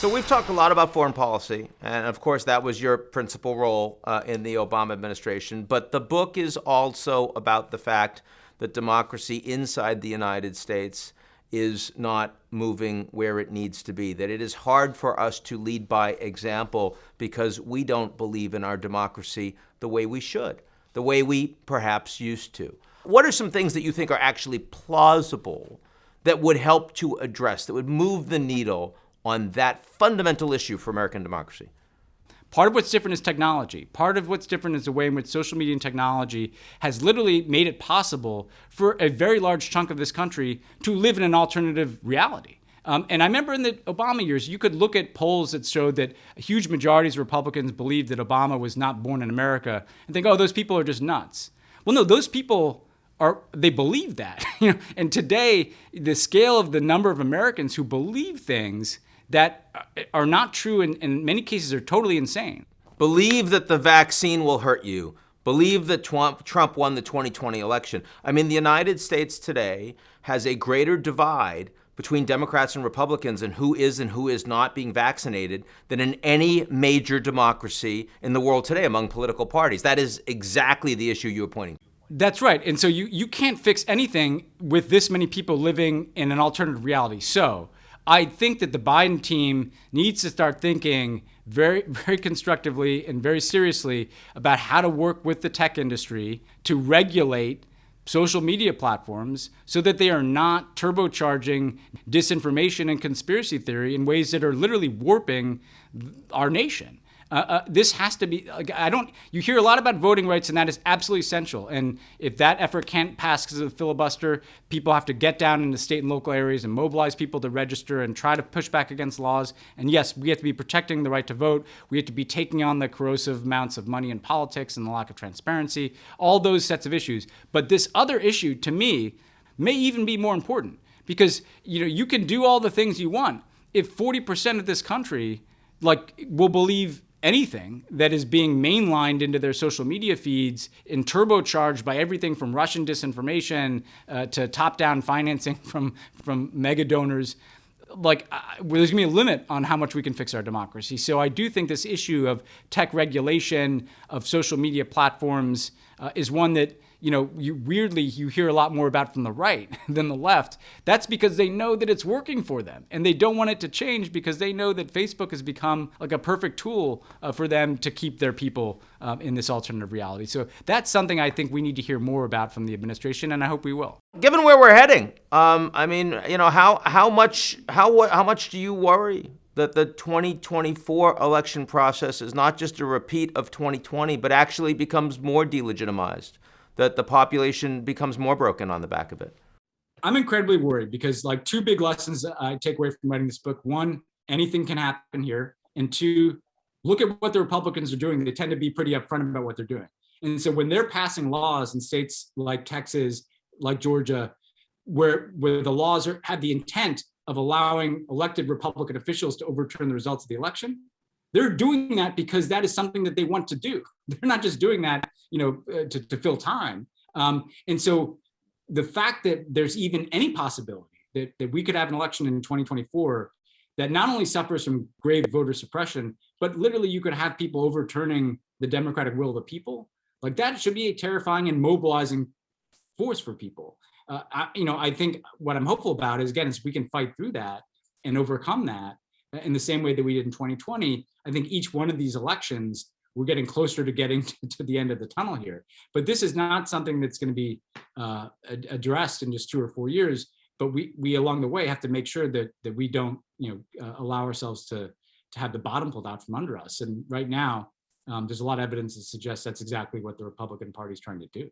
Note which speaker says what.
Speaker 1: So we've talked a lot about foreign policy, and of course that was your principal role in the Obama administration. But the book is also about the fact that democracy inside the United States is not moving where it needs to be, that it is hard for us to lead by example because we don't believe in our democracy the way we should, the way we perhaps used to. What are some things that you think are actually plausible that would help to address, that would move the needle on that fundamental issue for American democracy?
Speaker 2: Part of what's different is technology. Part of what's different is the way in which social media and technology has literally made it possible for a very large chunk of this country to live in an alternative reality. And I remember in the Obama years, you could look at polls that showed that huge majorities of Republicans believed that Obama was not born in America and think, oh, those people are just nuts. Well, no, those people they believe that. And today, the scale of the number of Americans who believe things that are not true and in many cases are totally insane.
Speaker 1: Believe that the vaccine will hurt you. Believe that Trump won the 2020 election. I mean, the United States today has a greater divide between Democrats and Republicans and who is and who is not being vaccinated than in any major democracy in the world today among political parties. That is exactly the issue you were pointing to.
Speaker 2: That's right. And so you can't fix anything with this many people living in an alternative reality. So I think that the Biden team needs to start thinking very, very constructively and very seriously about how to work with the tech industry to regulate social media platforms so that they are not turbocharging disinformation and conspiracy theory in ways that are literally warping our nation. This has to be, you hear a lot about voting rights, and that is absolutely essential. And if that effort can't pass because of the filibuster, people have to get down into state and local areas and mobilize people to register and try to push back against laws. And yes, we have to be protecting the right to vote. We have to be taking on the corrosive amounts of money in politics and the lack of transparency, all those sets of issues. But this other issue, to me, may even be more important because, you can do all the things you want. If 40% of this country, will believe anything that is being mainlined into their social media feeds and turbocharged by everything from Russian disinformation to top-down financing from mega donors, there's going to be a limit on how much we can fix our democracy. So I do think this issue of tech regulation, of social media platforms, is one that you hear a lot more about from the right than the left. That's because they know that it's working for them and they don't want it to change because they know that Facebook has become like a perfect tool for them to keep their people in this alternative reality. So that's something I think we need to hear more about from the administration, and I hope we will.
Speaker 1: Given where we're heading, how much do you worry that the 2024 election process is not just a repeat of 2020, but actually becomes more delegitimized? That the population becomes more broken on the back of it?
Speaker 2: I'm incredibly worried because two big lessons I take away from writing this book. One, anything can happen here. And two, look at what the Republicans are doing. They tend to be pretty upfront about what they're doing. And so when they're passing laws in states like Texas, like Georgia, where the laws have the intent of allowing elected Republican officials to overturn the results of the election, they're doing that because that is something that they want to do. They're not just doing that, to fill time. And so the fact that there's even any possibility that we could have an election in 2024 that not only suffers from grave voter suppression, but literally you could have people overturning the democratic will of the people, that should be a terrifying and mobilizing force for people. I think what I'm hopeful about is we can fight through that and overcome that in the same way that we did in 2020. I think each one of these elections, we're getting closer to getting to the end of the tunnel here. But this is not something that's going to be addressed in just 2 or 4 years. But we along the way have to make sure that we don't allow ourselves to have the bottom pulled out from under us. And right now, there's a lot of evidence that suggests that's exactly what the Republican Party is trying to do.